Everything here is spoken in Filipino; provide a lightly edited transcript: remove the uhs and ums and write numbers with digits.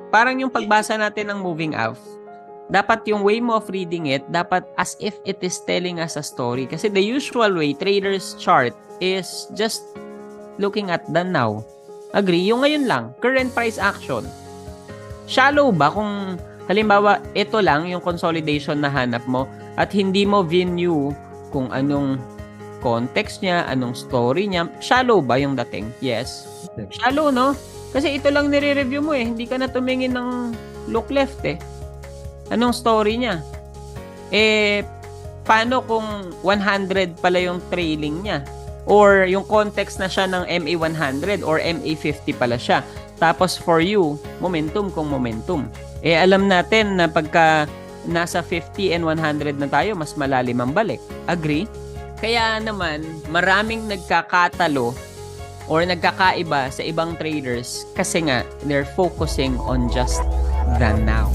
parang yung pagbasa natin ng moving average, dapat yung way mo of reading it, dapat as if it is telling us a story. Kasi the usual way, trader's chart is just looking at the now. Agree? Yung ngayon lang, current price action. Shallow ba kung halimbawa, ito lang yung consolidation na hanap mo at hindi mo view kung anong context niya, anong story niya. Shallow ba yung dating? Yes. Shallow, no? Kasi ito lang nire-review mo eh. Hindi ka na tumingin ng look left eh. Anong story niya? Paano kung 100 pala yung trailing niya? Or yung context na siya ng MA100 or MA50 pala siya. Tapos for you, momentum kung momentum. Alam natin na pagka nasa 50 and 100 na tayo, mas malalim ang balik. Agree? Kaya naman, maraming nagkakatalo or nagkakaiba sa ibang traders kasi nga, they're focusing on just the now.